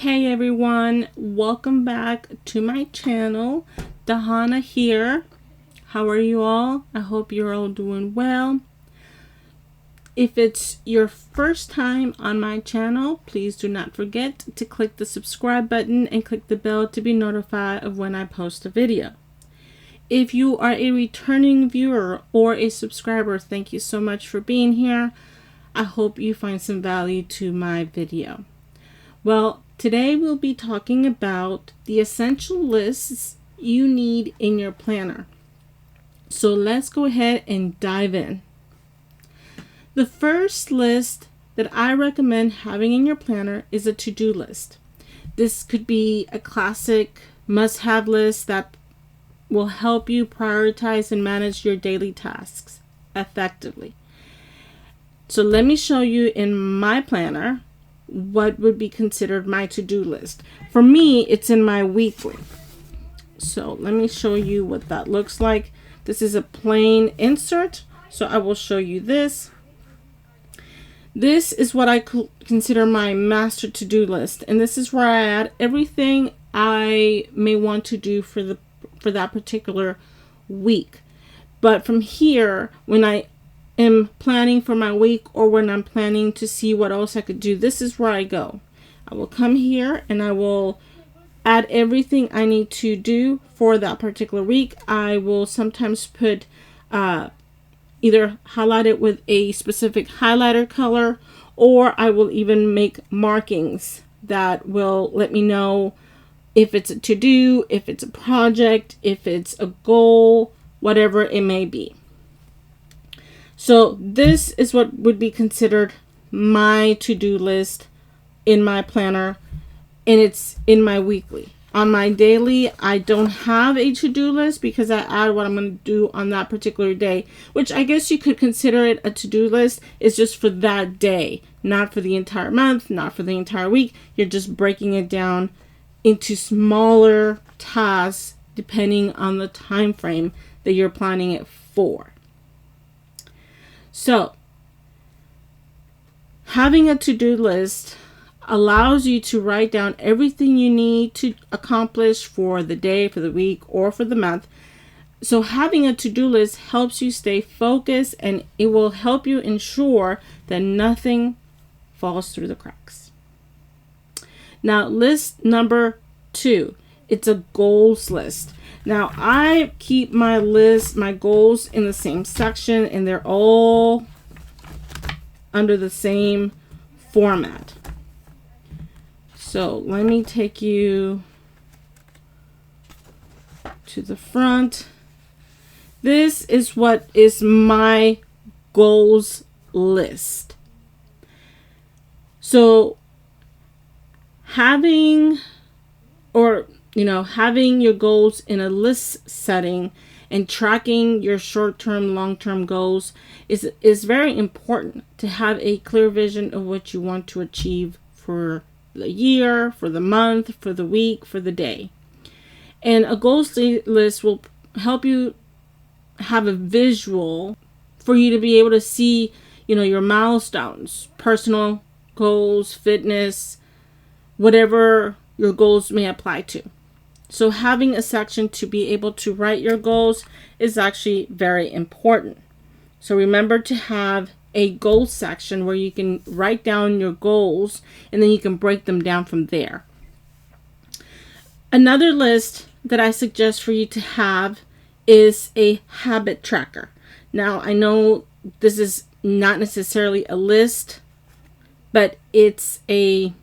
Hey everyone, welcome back to my channel. Dahana here. How are you all? I hope you're all doing well. If it's your first time on my channel, please do not forget to click the subscribe button and click the bell to be notified of when I post a video. If you are a returning viewer or a subscriber, thank you so much for being here. I hope you find some value to my video. Well, today we'll be talking about the essential lists you need in your planner. So let's go ahead and dive in. The first list that I recommend having in your planner is a to-do list. This could be a classic must-have list that will help you prioritize and manage your daily tasks effectively. So let me show you in my planner what would be considered my to-do list. For me, it's in my weekly. So let me show you what that looks like. This is a plain insert, so I will show you this. This is what I consider my master to-do list, and this is where I add everything I may want to do for that particular week. But from here, when I am planning for my week or when I'm planning to see what else I could do, this is where I go. I will come here and I will add everything I need to do for that particular week. I will sometimes put either highlight it with a specific highlighter color, or I will even make markings that will let me know if it's a to-do, if it's a project, if it's a goal, whatever it may be. So this is what would be considered my to-do list in my planner, and it's in my weekly. On my daily, I don't have a to-do list because I add what I'm going to do on that particular day, which I guess you could consider it a to-do list. It's just for that day, not for the entire month, not for the entire week. You're just breaking it down into smaller tasks depending on the time frame that you're planning it for. So, having a to-do list allows you to write down everything you need to accomplish for the day, for the week, or for the month. So having a to-do list helps you stay focused, and it will help you ensure that nothing falls through the cracks. Now, list number 2, it's a goals list. Now, I keep my goals in the same section, and they're all under the same format. So let me take you to the front. This is what is my goals list. So having your goals in a list setting and tracking your short-term, long-term goals is very important to have a clear vision of what you want to achieve for the year, for the month, for the week, for the day. And a goals list will help you have a visual for you to be able to see, your milestones, personal goals, fitness, whatever your goals may apply to. So having a section to be able to write your goals is actually very important. So remember to have a goals section where you can write down your goals and then you can break them down from there. Another list that I suggest for you to have is a habit tracker. Now, I know this is not necessarily a list, but it's a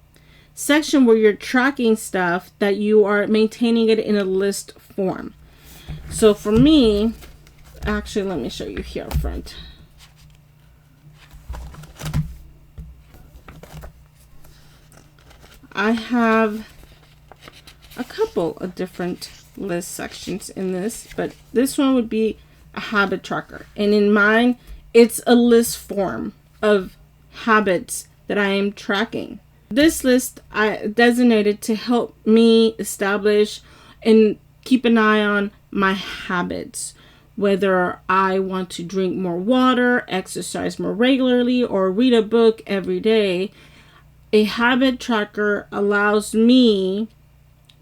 section where you're tracking stuff that you are maintaining it in a list form. So for me, actually, let me show you here up front. I have a couple of different list sections in this, but this one would be a habit tracker. And in mine, it's a list form of habits that I am tracking. This list I designated to help me establish and keep an eye on my habits, whether I want to drink more water, exercise more regularly, or read a book every day. A habit tracker allows me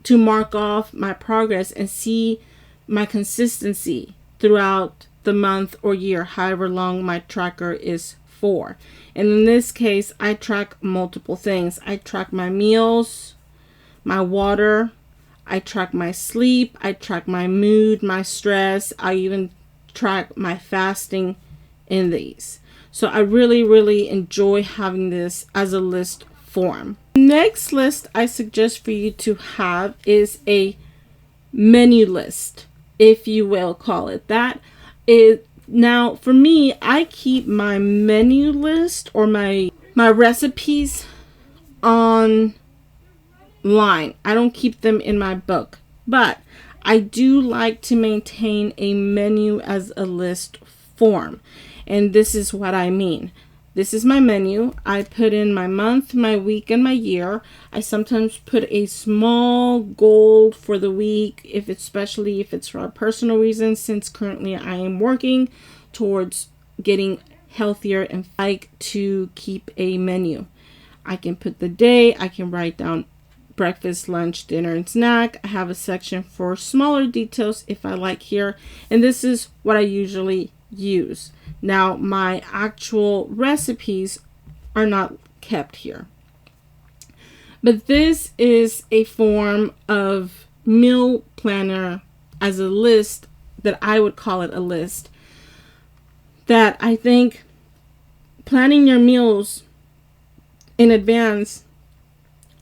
to mark off my progress and see my consistency throughout the month or year, however long my tracker is for. And in this case, I track multiple things. I track my meals, my water, I track my sleep, I track my mood, my stress. I even track my fasting in these. So I really enjoy having this as a list form. Next list I suggest for you to have is a menu list, if you will call it that. Now for me, I keep my menu list or my recipes online. I don't keep them in my book, but I do like to maintain a menu as a list form. And this is what I mean. This is my menu. I put in my month, my week, and my year. I sometimes put a small goal for the week, especially if it's for personal reasons, since currently I am working towards getting healthier and like to keep a menu. I can put the day, I can write down breakfast, lunch, dinner, and snack. I have a section for smaller details if I like here, and this is what I usually use. Now, my actual recipes are not kept here, but this is a form of meal planner as a list that I would call it a list, that I think planning your meals in advance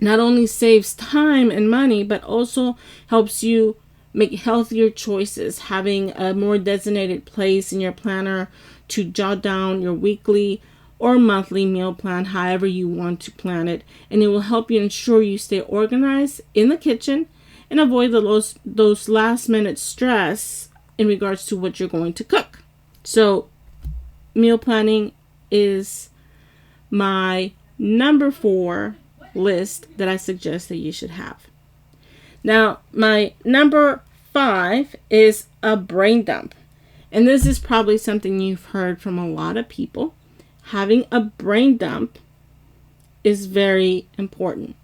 not only saves time and money, but also helps you make healthier choices, having a more designated place in your planner to jot down your weekly or monthly meal plan, however you want to plan it. And it will help you ensure you stay organized in the kitchen and avoid those last minute stress in regards to what you're going to cook. So meal planning is my number 4 list that I suggest that you should have. Now, my number 5 is a brain dump. And this is probably something you've heard from a lot of people. Having a brain dump is very important.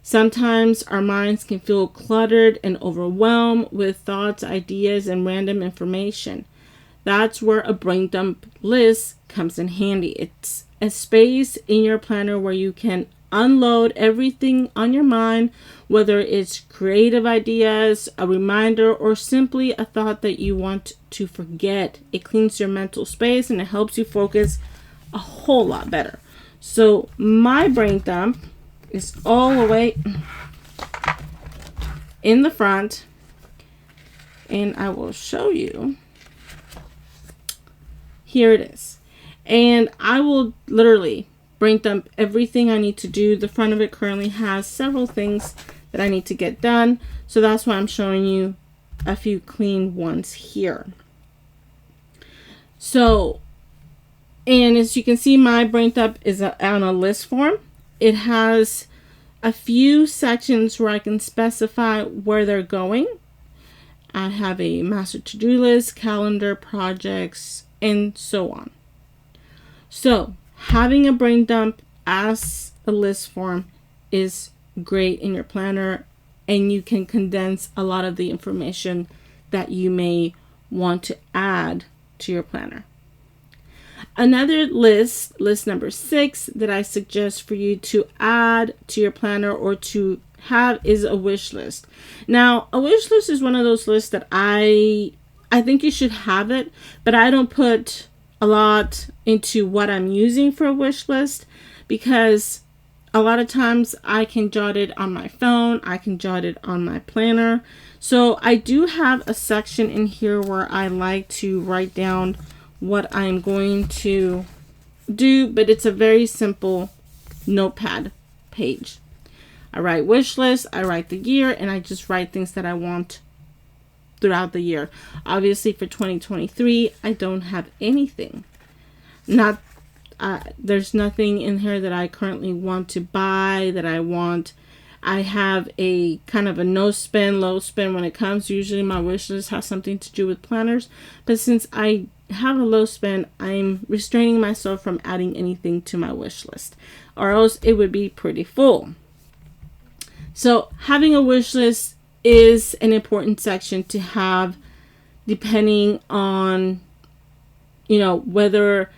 Sometimes our minds can feel cluttered and overwhelmed with thoughts, ideas, and random information. That's where a brain dump list comes in handy. It's a space in your planner where you can unload everything on your mind, whether it's creative ideas, a reminder, or simply a thought that you want to forget. It cleans your mental space and it helps you focus a whole lot better. So my brain dump is all the way in the front, and I will show you. Here it is. And I will literally brain dump everything I need to do. The front of it currently has several things that I need to get done, so that's why I'm showing you a few clean ones here. So, and as you can see, my brain dump is on a list form. It has a few sections where I can specify where they're going. I have a master to-do list, calendar, projects, and so on. So having a brain dump as a list form is great in your planner, and you can condense a lot of the information that you may want to add to your planner. Another list number 6 that I suggest for you to add to your planner or to have is a wish list. Now, a wish list is one of those lists that I think you should have it, but I don't put a lot into what I'm using for a wish list, because a lot of times I can jot it on my phone, I can jot it on my planner. So I do have a section in here where I like to write down what I'm going to do, but it's a very simple notepad page. I write wish list, I write the year, and I just write things that I want throughout the year. Obviously for 2023, I don't have anything. There's nothing in here that I currently want to buy, that I want. I have a kind of a no spend, low spend when it comes. Usually my wish list has something to do with planners, but since I have a low spend, I'm restraining myself from adding anything to my wish list, or else it would be pretty full. So having a wish list is an important section to have, depending on, you know, whether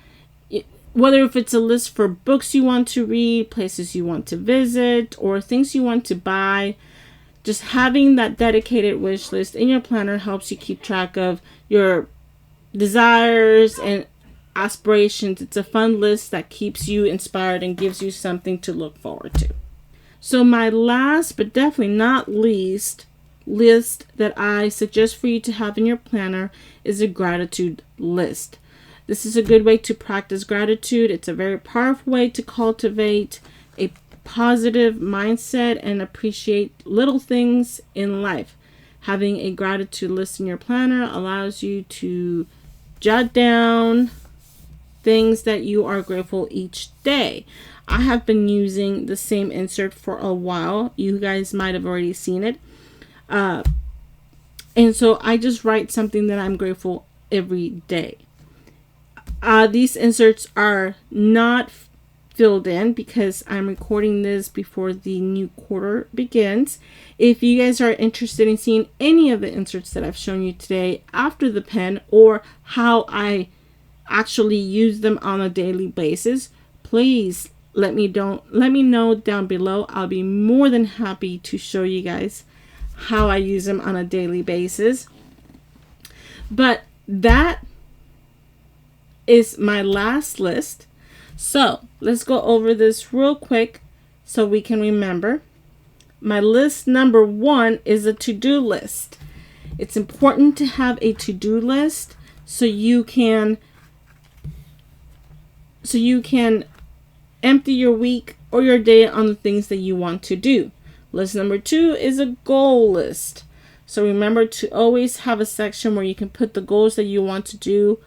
if it's a list for books you want to read, places you want to visit, or things you want to buy. Just having that dedicated wish list in your planner helps you keep track of your desires and aspirations. It's a fun list that keeps you inspired and gives you something to look forward to. So my last but definitely not least list that I suggest for you to have in your planner is a gratitude list. This is a good way to practice gratitude. It's a very powerful way to cultivate a positive mindset and appreciate little things in life. Having a gratitude list in your planner allows you to jot down things that you are grateful each day. I have been using the same insert for a while. You guys might have already seen it. And so I just write something that I'm grateful every day. These inserts are not filled in because I'm recording this before the new quarter begins. If you guys are interested in seeing any of the inserts that I've shown you today after the pen, or how I actually use them on a daily basis, please let me know down below. I'll be more than happy to show you guys how I use them on a daily basis. But that is my last list. So let's go over this real quick so we can remember. My list number 1 is a to-do list. It's important to have a to-do list so you can empty your week or your day on the things that you want to do. List number 2 is a goal list. So remember to always have a section where you can put the goals that you want to do.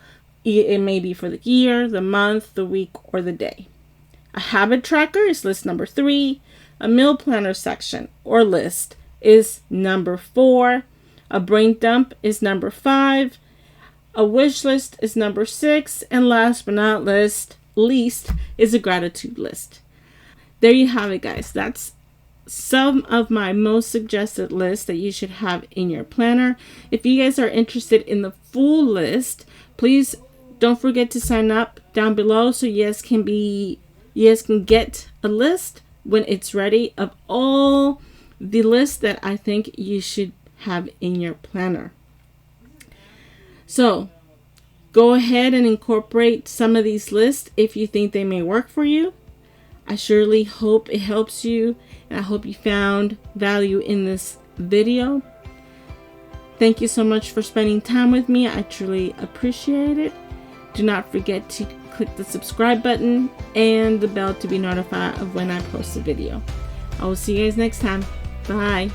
It may be for the year, the month, the week, or the day. A habit tracker is list number 3. A meal planner section or list is number 4. A brain dump is number 5. A wish list is number 6. And last but not least is a gratitude list. There you have it, guys. That's some of my most suggested lists that you should have in your planner. If you guys are interested in the full list, please don't forget to sign up down below so you guys can get a list when it's ready of all the lists that I think you should have in your planner. So go ahead and incorporate some of these lists if you think they may work for you. I surely hope it helps you, and I hope you found value in this video. Thank you so much for spending time with me. I truly appreciate it. Do not forget to click the subscribe button and the bell to be notified of when I post a video. I will see you guys next time. Bye.